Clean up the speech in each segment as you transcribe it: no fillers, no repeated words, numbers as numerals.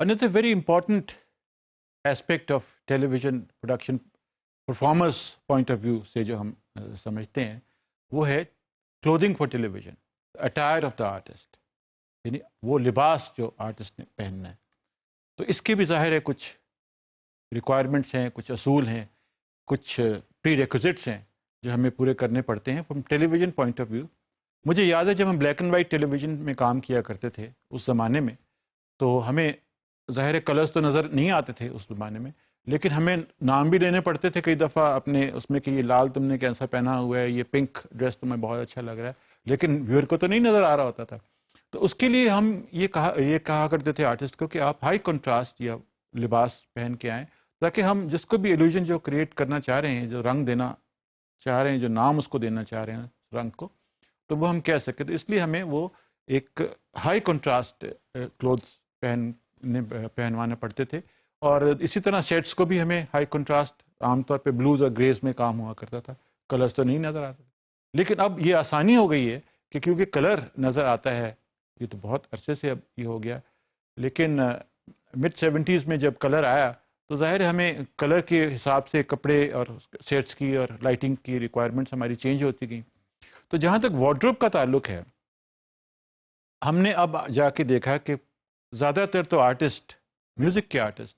Another very important aspect of television production performers point of view سے جو ہم سمجھتے ہیں وہ ہے clothing for television, attire of the artist. یعنی وہ لباس جو آرٹسٹ نے پہننا ہے. تو اس کے بھی ظاہر ہے کچھ ریکوائرمنٹس ہیں, کچھ اصول ہیں, کچھ پری ریکوزٹس ہیں جو ہمیں پورے کرنے پڑتے ہیں from television point of view. مجھے یاد ہے جب ہم black and white television میں کام کیا کرتے تھے اس زمانے میں, تو ہمیں ظاہر کلرز تو نظر نہیں آتے تھے اس زمانے میں, لیکن ہمیں نام بھی لینے پڑتے تھے کئی دفعہ اپنے اس میں کہ یہ لال تم نے کیسا پہنا ہوا ہے, یہ پنک ڈریس تمہیں بہت اچھا لگ رہا ہے, لیکن ویور کو تو نہیں نظر آ رہا ہوتا تھا. تو اس کے لیے ہم یہ کہا کرتے تھے آرٹسٹ کو کہ آپ ہائی کنٹراسٹ یا لباس پہن کے آئیں, تاکہ ہم جس کو بھی ایلوژن جو کریٹ کرنا چاہ رہے ہیں, جو رنگ دینا چاہ رہے ہیں, جو نام اس کو دینا چاہ رہے ہیں رنگ کو, تو وہ ہم کہہ سکیں. تو اس لیے ہمیں وہ ایک ہائی کنٹراسٹ کلوتھس پہنوانے پڑتے تھے. اور اسی طرح سیٹس کو بھی ہمیں ہائی کنٹراسٹ, عام طور پہ بلوز اور گریز میں کام ہوا کرتا تھا, کلرز تو نہیں نظر آتے. لیکن اب یہ آسانی ہو گئی ہے کہ کیونکہ کلر نظر آتا ہے, یہ تو بہت عرصے سے اب یہ ہو گیا, لیکن مڈ 70s میں جب کلر آیا تو ظاہر ہمیں کلر کے حساب سے کپڑے اور سیٹس کی اور لائٹنگ کی ریکوائرمنٹس ہماری چینج ہوتی گئیں. تو جہاں تک وارڈروب کا تعلق ہے, ہم نے اب جا کے دیکھا کہ زیادہ تر تو آرٹسٹ, میوزک کے آرٹسٹ,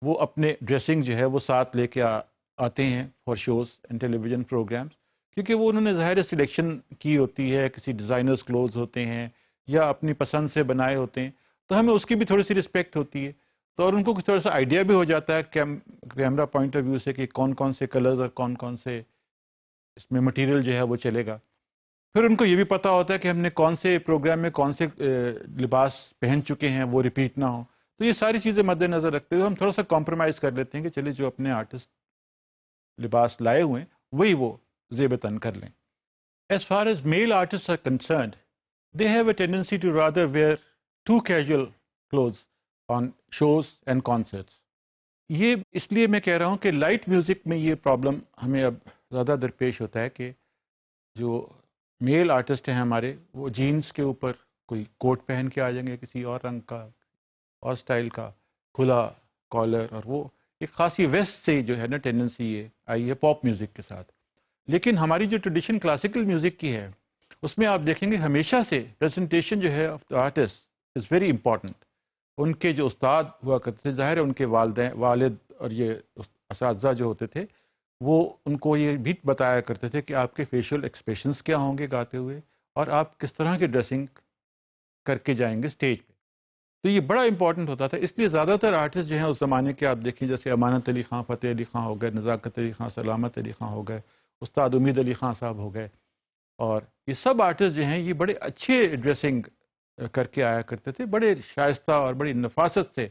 وہ اپنے ڈریسنگ جو ہے وہ ساتھ لے کے آتے ہیں for shows and television programmes, کیونکہ وہ انہوں نے ظاہر سلیکشن کی ہوتی ہے, کسی ڈیزائنرز کلوتھز ہوتے ہیں یا اپنی پسند سے بنائے ہوتے ہیں, تو ہمیں اس کی بھی تھوڑی سی رسپیکٹ ہوتی ہے. تو اور ان کو تھوڑا سا آئیڈیا بھی ہو جاتا ہے کیمرہ پوائنٹ آف ویو سے کہ کون کون سے کلرز اور کون کون سے اس میں مٹیریل جو ہے وہ چلے گا. پھر ان کو یہ بھی پتا ہوتا ہے کہ ہم نے کون سے پروگرام میں کون سے لباس پہن چکے ہیں, وہ ریپیٹ نہ ہو. تو یہ ساری چیزیں مد نظر رکھتے ہوئے ہم تھوڑا سا کمپرومائز کر لیتے ہیں کہ چلے جو اپنے آرٹسٹ لباس لائے ہوئے ہیں وہی وہ زیب تن کر لیں. As far as male artists are concerned, they have a tendency to rather wear too casual clothes on shows and concerts. یہ اس لیے میں کہہ رہا ہوں کہ لائٹ میوزک میں یہ پرابلم ہمیں اب زیادہ درپیش ہوتا ہے کہ جو میل آرٹسٹ ہیں ہمارے, وہ جینز کے اوپر کوئی کوٹ پہن کے آ جائیں گے کسی اور رنگ کا اور سٹائل کا, کھلا کالر, اور وہ ایک خاصی ویسٹ سے جو ہے نا ٹینڈنسی یہ آئی ہے پاپ میوزک کے ساتھ. لیکن ہماری جو ٹریڈیشن کلاسیکل میوزک کی ہے اس میں آپ دیکھیں گے ہمیشہ سے پریزنٹیشن جو ہے of the artist is very important. ان کے جو استاد ہوا کرتے تھے, ظاہر ہے ان کے والد اور یہ اساتذہ جو ہوتے تھے وہ ان کو یہ بھی بتایا کرتے تھے کہ آپ کے فیشیل ایکسپریشنز کیا ہوں گے گاتے ہوئے, اور آپ کس طرح کی ڈریسنگ کر کے جائیں گے اسٹیج پہ. تو یہ بڑا امپورٹنٹ ہوتا تھا. اس لیے زیادہ تر آرٹسٹ جو ہیں اس زمانے کے آپ دیکھیں, جیسے امانت علی خان, فتح علی خان ہو گئے, نزاکت علی خان, سلامت علی خان ہو گئے, استاد امید علی خان صاحب ہو گئے, اور یہ سب آرٹسٹ جو ہیں یہ بڑے اچھے ڈریسنگ کر کے آیا کرتے تھے, بڑے شائستہ اور بڑی نفاست سے.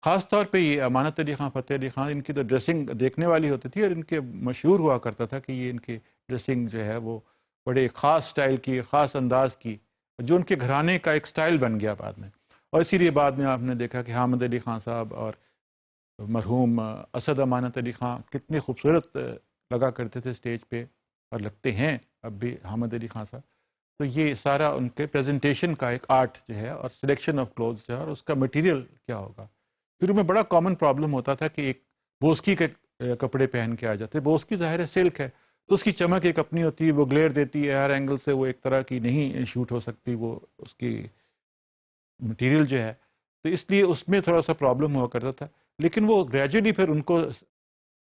خاص طور پہ یہ امانت علی خان, فتح علی خان, ان کی تو ڈریسنگ دیکھنے والی ہوتی تھی, اور ان کے مشہور ہوا کرتا تھا کہ یہ ان کی ڈریسنگ جو ہے وہ بڑے خاص سٹائل کی, خاص انداز کی, جو ان کے گھرانے کا ایک سٹائل بن گیا بعد میں. اور اسی لیے بعد میں آپ نے دیکھا کہ حامد علی خان صاحب اور مرحوم اسد امانت علی خان کتنے خوبصورت لگا کرتے تھے اسٹیج پہ, اور لگتے ہیں اب بھی حامد علی خان صاحب. تو یہ سارا ان کے پریزنٹیشن کا ایک آرٹ جو ہے, اور سلیکشن آف کلوتھس جو ہے, اور اس کا مٹیریل کیا ہوگا. شروع میں بڑا کامن پرابلم ہوتا تھا کہ ایک بوسکی کے کپڑے پہن کے آ جاتے. بوسکی ظاہر ہے سلک ہے, تو اس کی چمک ایک اپنی ہوتی ہے, وہ گلیئر دیتی ہے ہر اینگل سے, وہ ایک طرح کی نہیں شوٹ ہو سکتی وہ اس کی مٹیریل جو ہے. تو اس لیے اس میں تھوڑا سا پرابلم ہوا کرتا تھا. لیکن وہ گریجولی پھر ان کو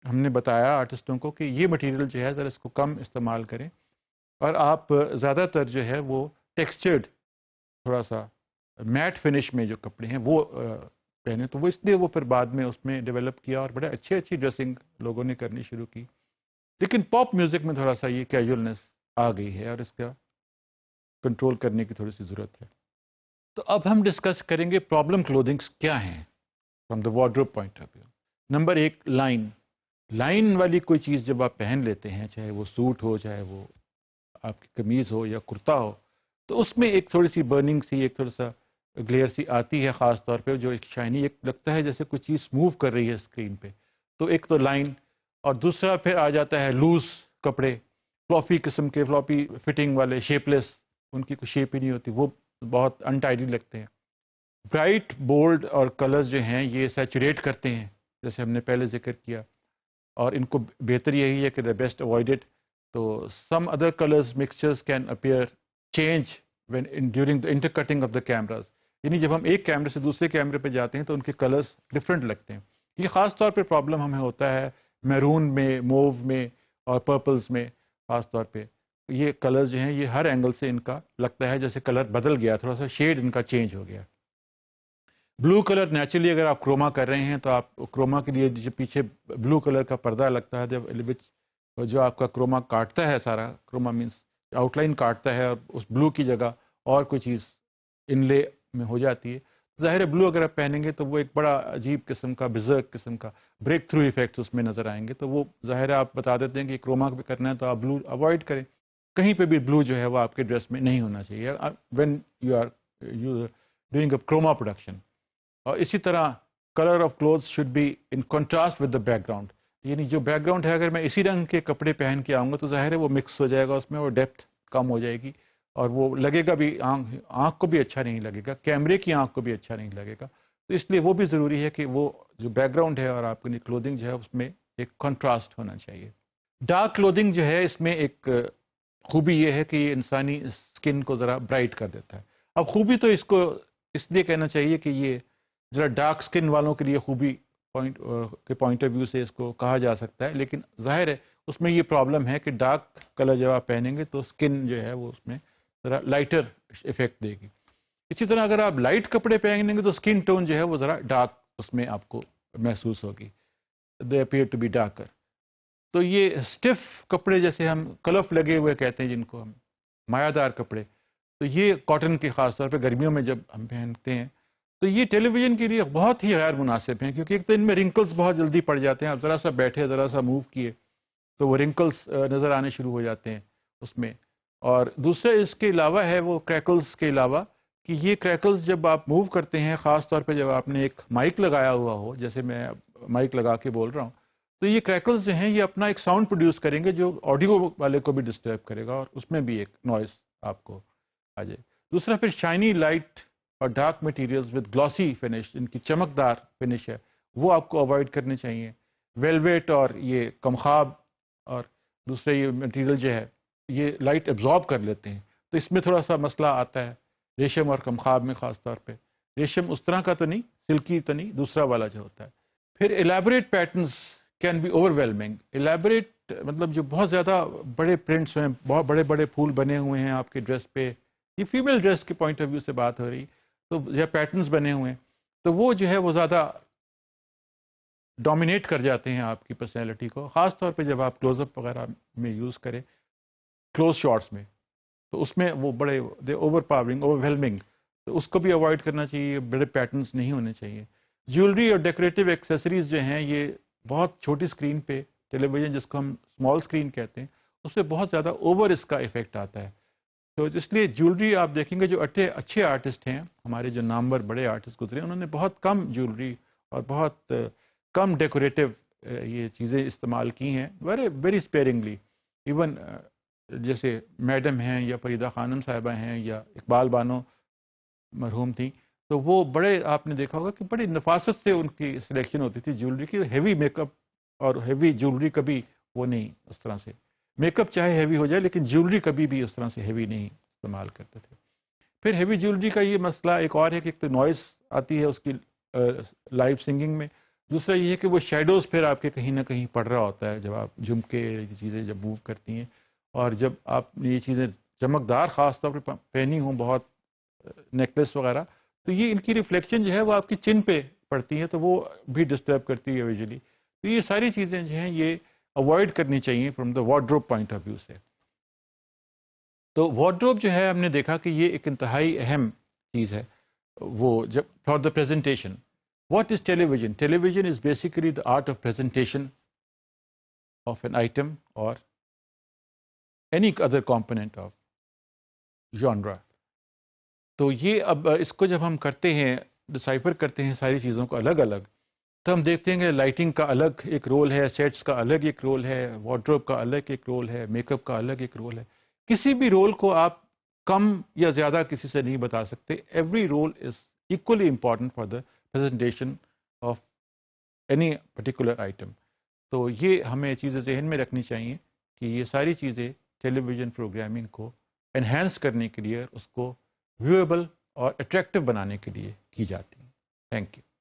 ہم نے بتایا آرٹسٹوں کو کہ یہ مٹیریل جو ہے ذرا اس کو کم استعمال کریں, اور آپ زیادہ تر جو ہے وہ ٹیکسچرڈ تھوڑا سا میٹ فنش میں جو کپڑے ہیں وہ پہنے. تو وہ اس لیے وہ پھر بعد میں اس میں ڈیولپ کیا, اور بڑے اچھی ڈریسنگ لوگوں نے کرنی شروع کی. لیکن پاپ میوزک میں تھوڑا سا یہ کیجولنس آ گئی ہے, اور اس کا کنٹرول کرنے کی تھوڑی سی ضرورت ہے. تو اب ہم ڈسکس کریں گے پرابلم کلودنگس کیا ہیں from the wardrobe point of view. Number 1, line والی کوئی چیز جب آپ پہن لیتے ہیں, چاہے وہ سوٹ ہو, چاہے وہ آپ کی قمیض ہو یا کرتا ہو, تو اس میں ایک تھوڑی سی برننگ سی, ایک تھوڑا سا گلیئر سی آتی ہے, خاص طور پہ جو ایک شائنی, ایک لگتا ہے جیسے کوئی چیز موو کر رہی ہے اسکرین پہ. تو ایک تو لائن, اور دوسرا پھر آ جاتا ہے لوز کپڑے, فلافی قسم کے, فلافی فٹنگ والے, شیپ لیس, ان کی کوئی شیپ ہی نہیں ہوتی, وہ بہت انٹائڈی لگتے ہیں. برائٹ بولڈ اور کلرز جو ہیں یہ سیچوریٹ کرتے ہیں جیسے ہم نے پہلے ذکر کیا, اور ان کو بہتر یہی ہے کہ دا بیسٹ اوائڈڈ. تو some other colours mixtures can appear change when during the inter cutting of the cameras. یعنی جب ہم ایک کیمرے سے دوسرے کیمرے پہ جاتے ہیں تو ان کے کلرز ڈفرینٹ لگتے ہیں. یہ خاص طور پہ پرابلم ہمیں ہوتا ہے میرون میں, موو میں اور پرپلز میں. خاص طور پہ یہ کلرز جو ہیں یہ ہر اینگل سے ان کا لگتا ہے جیسے کلر بدل گیا, تھوڑا سا شیڈ ان کا چینج ہو گیا. بلو کلر نیچرلی اگر آپ کروما کر رہے ہیں تو آپ کروما کے لیے جو پیچھے بلو کلر کا پردہ لگتا ہے جو آپ کا کروما کاٹتا ہے, سارا کروما مینس آؤٹ لائن کاٹتا ہے, اور اس بلو کی جگہ اور کوئی چیز انلے میں ہو جاتی ہے. ظاہر ہے بلو اگر آپ پہنیں گے تو وہ ایک بڑا عجیب قسم کا بزرگ قسم کا بریک تھرو ایفیکٹس اس میں نظر آئیں گے. تو وہ ظاہر ہے آپ بتا دیتے ہیں کہ کروما پہ کرنا ہے تو آپ بلو اوائڈ کریں. کہیں پہ بھی بلو جو ہے وہ آپ کے ڈریس میں نہیں ہونا چاہیے when you are doing a chroma production. اور اسی طرح colour of cloth should be in contrast with the background. یعنی جو بیک گراؤنڈ ہے اگر میں اسی رنگ کے کپڑے پہن کے آؤں گا تو ظاہر ہے وہ مکس ہو جائے گا اس میں, اور ڈیپتھ کم ہو جائے گی, اور وہ لگے گا بھی آنکھ کو بھی اچھا نہیں لگے گا, کیمرے کی آنکھ کو بھی اچھا نہیں لگے گا. تو اس لیے وہ بھی ضروری ہے کہ وہ جو بیک گراؤنڈ ہے اور آپ کی کلودنگ جو ہے اس میں ایک کنٹراسٹ ہونا چاہیے. ڈارک کلودنگ جو ہے اس میں ایک خوبی یہ ہے کہ یہ انسانی اسکن کو ذرا برائٹ کر دیتا ہے. اب خوبی تو اس کو اس لیے کہنا چاہیے کہ یہ ذرا ڈارک اسکن والوں کے لیے خوبی پوائنٹ آف ویو سے اس کو کہا جا سکتا ہے, لیکن ظاہر ہے اس میں یہ پرابلم ہے کہ ڈارک کلر جب آپ پہنیں گے تو اسکن جو ہے وہ اس میں ذرا لائٹر افیکٹ دے گی. اسی طرح اگر آپ لائٹ کپڑے پہنیں گے تو اسکن ٹون جو ہے وہ ذرا ڈارک اس میں آپ کو محسوس ہوگی, they appear to be darker. تو یہ اسٹف کپڑے جیسے ہم کلف لگے ہوئے کہتے ہیں جن کو ہم مایہ دار کپڑے, تو یہ کاٹن کے خاص طور پہ گرمیوں میں جب ہم پہنتے ہیں تو یہ ٹیلی ویژن کے لیے بہت ہی غیر مناسب ہیں, کیونکہ ایک تو ان میں رنکلز بہت جلدی پڑ جاتے ہیں. آپ ذرا سا بیٹھے ذرا سا موو کیے تو وہ رنکلز نظر آنے شروع ہو جاتے ہیں اس میں. اور دوسرے اس کے علاوہ ہے وہ کریکلز کے علاوہ کہ یہ کریکلز جب آپ موو کرتے ہیں, خاص طور پہ جب آپ نے ایک مائک لگایا ہوا ہو, جیسے میں مائک لگا کے بول رہا ہوں, تو یہ کریکلز جو ہیں یہ اپنا ایک ساؤنڈ پروڈیوس کریں گے جو آڈیو والے کو بھی ڈسٹرب کرے گا, اور اس میں بھی ایک نوائز آپ کو آ جائے. دوسرا پھر شائنی لائٹ اور ڈارک مٹیریلز ود گلوسی فنش, ان کی چمکدار فنش ہے, وہ آپ کو اوائڈ کرنے چاہیے. ویلویٹ اور یہ کمخاب اور دوسرے یہ مٹیریل جو ہے یہ لائٹ ایبزارب کر لیتے ہیں, تو اس میں تھوڑا سا مسئلہ آتا ہے. ریشم اور کمخاب میں خاص طور پہ, ریشم اس طرح کا تو نہیں, سلکی تو نہیں, دوسرا والا جو ہوتا ہے. پھر elaborate patterns can be overwhelming. Elaborate مطلب جو بہت زیادہ بڑے پرنٹس ہیں, بہت بڑے بڑے پھول بنے ہوئے ہیں آپ کے ڈریس پہ, یہ فیمیل ڈریس کے پوائنٹ آف ویو سے بات ہو رہی, تو یا پیٹرنز بنے ہوئے ہیں تو وہ جو ہے وہ زیادہ ڈومینیٹ کر جاتے ہیں آپ کی پرسنالٹی کو, خاص طور پہ جب آپ کلوز اپ وغیرہ میں یوز کریں, کلوز شاٹس میں, تو اس میں وہ بڑے اوور پاورنگ, اوور ویلمنگ, تو اس کو بھی اوائڈ کرنا چاہیے. بڑے پیٹرنز نہیں ہونے چاہیے. جیولری اور ڈیکوریٹو ایکسیسریز جو ہیں یہ بہت چھوٹی اسکرین پہ, ٹیلی ویژن جس کو ہم اسمال اسکرین کہتے ہیں, اس پہ بہت زیادہ اوور اس کا افیکٹ آتا ہے. تو اس لیے جیولری آپ دیکھیں گے جو اچھے آرٹسٹ ہیں, ہمارے جو نامور بڑے آرٹسٹ گزرے, انہوں نے بہت کم جیولری اور بہت کم ڈیکوریٹو یہ چیزیں استعمال کی ہیں, ویری اسپیئرنگلی. ایون جیسے میڈم ہیں یا فریدہ خانم صاحبہ ہیں یا اقبال بانو مرحوم تھیں, تو وہ بڑے آپ نے دیکھا ہوگا کہ بڑی نفاست سے ان کی سلیکشن ہوتی تھی جیولری کی. ہیوی میک اپ اور ہیوی جیولری کبھی وہ نہیں, اس طرح سے میک اپ چاہے ہیوی ہو جائے لیکن جیولری کبھی بھی اس طرح سے ہیوی نہیں استعمال کرتے تھے. پھر ہیوی جیولری کا یہ مسئلہ ایک اور ہے کہ ایک تو نوائز آتی ہے اس کی لائیو سنگنگ میں, دوسرا یہ ہے کہ وہ شیڈوز پھر آپ کے کہیں نہ کہیں پڑ رہا ہوتا ہے جب آپ جھمکے یہ چیزیں جب موو کرتی ہیں, اور جب آپ نے یہ چیزیں چمکدار خاص طور پہ پہنی ہوں, بہت نیکلس وغیرہ, تو یہ ان کی ریفلیکشن جو ہے وہ آپ کی چن پہ پڑتی ہے, تو وہ بھی ڈسٹرب کرتی ہے ویژولی. تو یہ ساری چیزیں جو ہیں یہ اوائڈ کرنی چاہیے from the wardrobe point of view سے. تو وارڈروب جو ہے ہم نے دیکھا کہ یہ ایک انتہائی اہم چیز ہے. وہ جب for the presentation, what is television? Television is basically the art of presentation of an item اور any other component of genre. تو یہ اب اس کو جب ہم کرتے ہیں, ڈسائفر کرتے ہیں ساری چیزوں کو الگ الگ, تو ہم دیکھتے ہیں کہ لائٹنگ کا الگ ایک رول ہے, سیٹس کا الگ ایک رول ہے, وارڈروب کا الگ ایک رول ہے, میک اپ کا الگ ایک رول ہے. کسی بھی رول کو آپ کم یا زیادہ کسی سے نہیں بتا سکتے. Every rule is equally important for the presentation of any particular item. تو یہ ہمیں چیزیں ذہن میں رکھنی چاہیے کہ یہ ساری چیزیں ٹیلی ویژن پروگرامنگ کو انہینس کرنے کے لیے، اس کو ویویبل اور اٹریکٹیو بنانے کے لیے کی جاتی ہیں. Thank you.